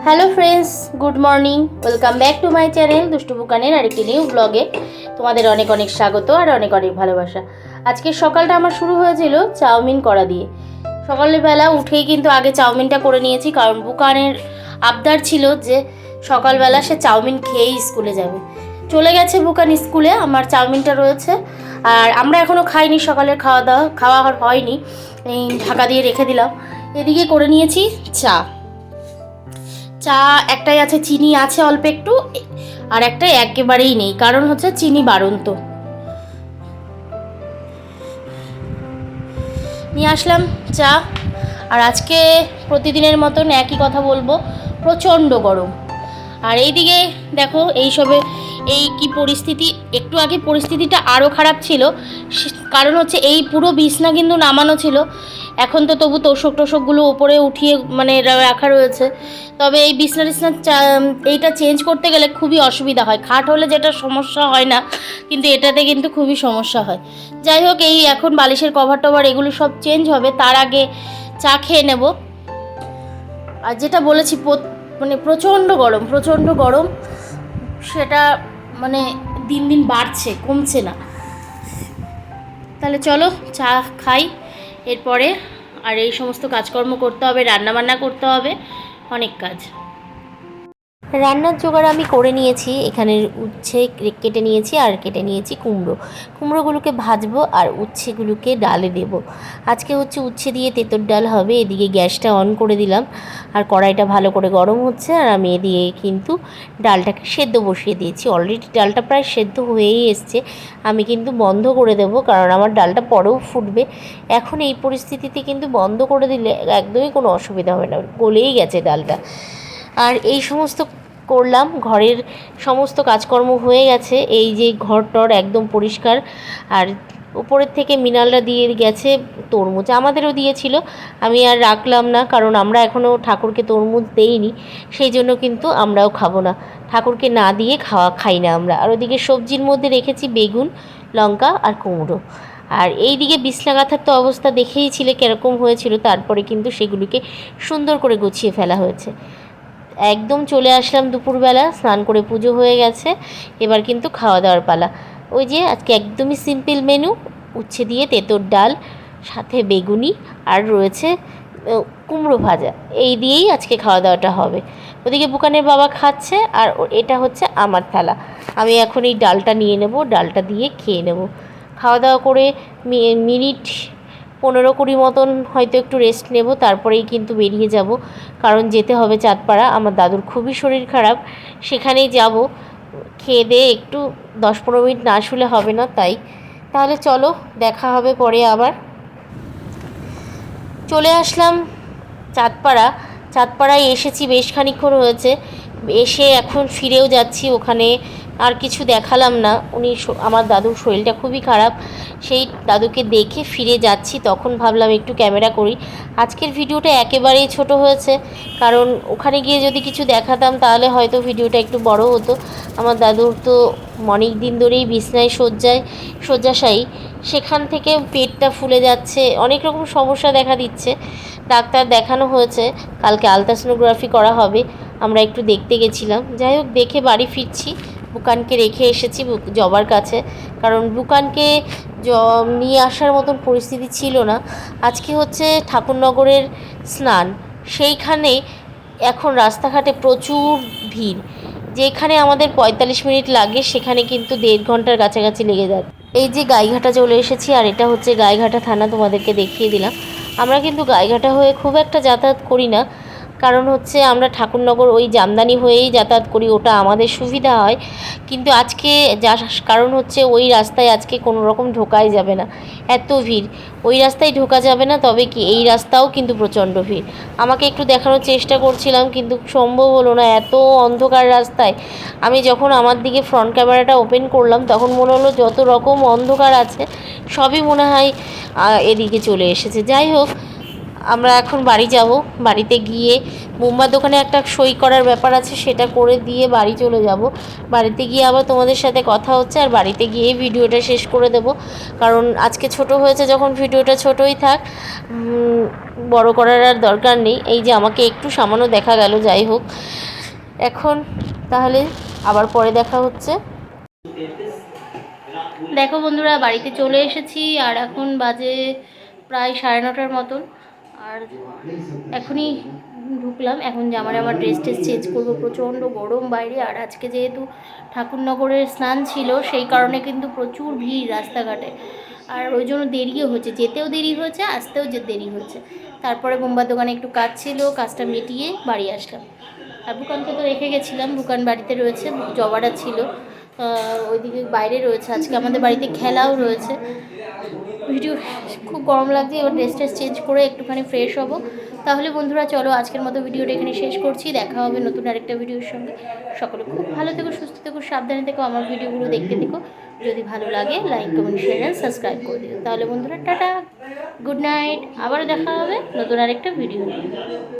Hello friends, good morning. Welcome back to my channel দুষ্টু বুকানের আরেকটি new ব্লগে তোমাদের অনেক অনেক স্বাগত আর অনেক অনেক ভালোবাসা। আজকের সকালটা আমার শুরু হয়েছিল চাউমিন করা দিয়ে। সকালবেলা উঠেই কিন্তু আগে চাউমিনটা করে নিয়েছি, কারণ বুকানের আবদার ছিল যে সকালবেলা সে চাউমিন খেয়েই স্কুলে যাবে। চলে গেছে বুকান স্কুলে, আমার চাউমিনটা রয়েছে আর আমরা এখনও খাইনি, সকালের খাওয়া হয়নি, ঢাকা দিয়ে রেখে দিলাম। এদিকে করে নিয়েছি চা একটাই আছে, চিনি আছে অল্প একটু, আর একটাই একেবারেই নেই, কারণ হচ্ছে চিনি বাড়ন্ত। নিয়ে আসলাম চা। আর আজকে প্রতিদিনের মতন একই কথা বলবো, প্রচণ্ড গরম। আর এইদিকে দেখো এই কি পরিস্থিতি। একটু আগে পরিস্থিতিটা আরও খারাপ ছিল, কারণ হচ্ছে এই পুরো বিছনা কিন্তু নামানো ছিল। এখন তো তবু তোষকগুলো ওপরে উঠিয়ে রাখা রয়েছে। তবে এই বিছনা এইটা চেঞ্জ করতে গেলে খুবই অসুবিধা হয়। খাট হলে যেটা সমস্যা হয় না, কিন্তু এটাতে কিন্তু খুবই সমস্যা হয়। যাই হোক, এই এখন বালিশের কভার টভার এগুলো সব চেঞ্জ হবে, তার আগে চা খেয়ে নেব। আর যেটা বলেছি প্রচণ্ড গরম, সেটা দিন দিন বাড়ছে, কমছে না। তাহলে চলো চা খাই এরপরে। আর এই সমস্ত কাজকর্ম করতে হবে, রান্নাবান্না করতে হবে, অনেক কাজ। রান্নার জোগাড় আমি করে নিয়েছি। এখানে উচ্ছে কেটে নিয়েছি আর কেটে নিয়েছি কুমড়োগুলোকে ভাজবো আর উচ্ছেগুলোকে ডালে দেব। আজকে হচ্ছে উচ্ছে দিয়ে তেঁতুর ডাল হবে। এদিকে গ্যাসটা অন করে দিলাম আর কড়াইটা ভালো করে গরম হচ্ছে, আর আমি এদিকে কিন্তু ডালটাকে সেদ্ধ বসিয়ে দিয়েছি। অলরেডি ডালটা প্রায় সেদ্ধ হয়েই এসছে। আমি কিন্তু বন্ধ করে দেব, কারণ আমার ডালটা পরেও ফুটবে। এখন এই পরিস্থিতিতে কিন্তু বন্ধ করে দিলে একদমই কোনো অসুবিধা হবে না, গলেই গেছে ডালটা। আর এই সমস্ত করলাম, ঘরের সমস্ত কাজকর্ম হয়ে গেছে। এই যে ঘরটর একদম পরিষ্কার। আর উপরের থেকে মিনালরা দিয়ে গেছে তরমুজ, আমাদেরও দিয়েছিল, আমি আর রাখলাম না, কারণ আমরা এখনও ঠাকুরকে তরমুজ দেইনি, সেই জন্য কিন্তু আমরাও খাবো না, ঠাকুরকে না দিয়ে খাই না আমরা। আর ওদিকে সবজির মধ্যে রেখেছি বেগুন, লঙ্কা আর কুমড়ো। আর এই দিকে বিছনা গাঁথার তো অবস্থা দেখেইছিলে কীরকম হয়েছিল, তারপরে কিন্তু সেগুলিকে সুন্দর করে গুছিয়ে ফেলা হয়েছে। একদম চলে আসলাম দুপুরবেলা, স্নান করে পুজো হয়ে গেছে, এবার কিন্তু খাওয়া দাওয়ার পালা। ওই যে আজকে একদমই সিম্পল মেনু, উচ্ছে দিয়ে তেঁতুর ডাল, সাথে বেগুনি আর রয়েছে কুমড়ো ভাজা। এই দিয়েই আজকে খাওয়া দাওয়াটা হবে। ওদিকে বুকানের বাবা খাচ্ছে, আর এটা হচ্ছে আমার থালা। আমি এখন এই ডালটা নিয়ে নেব, ডালটা দিয়ে খেয়ে নেব। খাওয়া দাওয়া করে মিনিট 15-20 মতন হয়তো একটু রেস্ট নেব, তারপরেই কিন্তু বেরিয়ে যাব, কারণ যেতে হবে চাঁদপাড়া। আমার দাদুর খুবই শরীর খারাপ, সেখানেই যাব। খেয়ে দিয়ে একটু 10-15 মিনিট না শুলে হবে না, তাই। তাহলে চলো, দেখা হবে পরে আবার। চলে আসলাম চাঁদপাড়ায় এসেছি, বেশ খানিকক্ষণ হয়েছে এসে, এখন ফিরেও যাচ্ছি। ওখানে আর কিছু দেখালাম না, আমার দাদুর শরীরটা খুবই খারাপ, সেই দাদুকে দেখে ফিরে যাচ্ছি। তখন ভাবলাম একটু ক্যামেরা করি। আজকের ভিডিওটা একেবারেই ছোট হয়েছে, কারণ ওখানে গিয়ে যদি কিছু দেখাতাম তাহলে হয়তো ভিডিওটা একটু বড় হতো। আমার দাদুর তো অনেক দিন ধরেই বিছনায় শয্যাশায়ী, সেখান থেকে পেটটা ফুলে যাচ্ছে, অনেক রকম সমস্যা দেখা দিচ্ছে। ডাক্তার দেখানো হয়েছে, কালকে আলট্রাসোনোগ্রাফি করা হবে, আমরা একটু দেখতে গেছিলাম। যাই হোক, দেখে বাড়ি ফিরছি। বুকানকে রেখে এসেছি জবার কাছে, কারণ বুকানকে নিয়ে আসার মতন পরিস্থিতি ছিল না। আজকে হচ্ছে ঠাকুরনগরের স্নান, সেইখানে এখন রাস্তাঘাটে প্রচুর ভিড়। যেখানে আমাদের 45 মিনিট লাগে, সেখানে কিন্তু 1.5 ঘন্টার কাছাকাছি লেগে যায়। এই যে গাইঘাটা চলে এসেছি, আর এটা হচ্ছে গাইঘাটা থানা, তোমাদেরকে দেখিয়ে দিলাম। আমরা কিন্তু গাইঘাটা হয়ে খুব একটা যাতায়াত করি না, কারণ হচ্ছে আমরা ঠাকুরনগর ওই জামদানি হয়েই যাতায়াত করি, ওটা আমাদের সুবিধা হয়। কিন্তু আজকে কারণ হচ্ছে ওই রাস্তায় আজকে কোনো রকম ঢোকাই যাবে না, এত ভিড়, ওই রাস্তায় ঢোকা যাবে না। তবে কি এই রাস্তাও কিন্তু প্রচণ্ড ভিড়। আমাকে একটু দেখানোর চেষ্টা করছিলাম, কিন্তু সম্ভব হলো না, এত অন্ধকার রাস্তায়। আমি যখন আমার দিকে ফ্রন্ট ক্যামেরাটা ওপেন করলাম, তখন মনে হলো যত রকম অন্ধকার আছে সবই মনে হয় এদিকে চলে এসেছে। যাই হোক, আমরা এখন বাড়ি যাব। বাড়িতে গিয়ে মোমবার দোকানে একটা সই করার ব্যাপার আছে, সেটা করে দিয়ে বাড়ি চলে যাব। বাড়িতে গিয়ে আবার তোমাদের সাথে কথা হচ্ছে, আর বাড়িতে গিয়েই ভিডিওটা শেষ করে দেব, কারণ আজকে ছোট হয়েছে যখন ভিডিওটা ছোটই থাক, বড় করার আর দরকার নেই। এই যে আমাকে একটু সামান্য দেখা গেল, যাই হোক। এখন তাহলে আবার পরে দেখা হচ্ছে। দেখো বন্ধুরা, বাড়িতে চলে এসেছি, আর এখন বাজে প্রায় 9:30 মতন। আর এখনই ঢুকলাম, এখন আমার ড্রেস চেঞ্জ করবো। প্রচণ্ড গরম বাইরে, আর আজকে যেহেতু ঠাকুরনগরের স্নান ছিল, সেই কারণে কিন্তু প্রচুর ভিড় রাস্তাঘাটে, আর ওই জন্য দেরিও হচ্ছে, যেতেও দেরি হয়েছে, আসতেও যে দেরি হচ্ছে। তারপরে মোমবার দোকানে একটু কাজ ছিল, কাজটা মিটিয়ে বাড়ি আসলাম। আর বুকানকে তো রেখে গেছিলাম, বুকান বাড়িতে রয়েছে, জবাটা ছিল ওইদিকে বাইরে রয়েছে। আজকে আমাদের বাড়িতে খেলাও রয়েছে। ভিডিও খুব গরম লাগছে, এবার ড্রেস চেঞ্জ করে একটুখানি ফ্রেশ হব। তাহলে বন্ধুরা চলো, আজকের মতো ভিডিওটা এখানে শেষ করছি। দেখা হবে নতুন আরেকটা ভিডিওর সঙ্গে। সকলে খুব ভালো থেকো, সুস্থ থেকো, সাবধানে থেকো, আমার ভিডিওগুলো দেখতে থেকো। যদি ভালো লাগে লাইক, কমেন্ট, শেয়ার আর সাবস্ক্রাইব করে দিও। তাহলে বন্ধুরা টাটা, গুড নাইট, আবার দেখা হবে নতুন আরেকটা ভিডিও নিয়ে।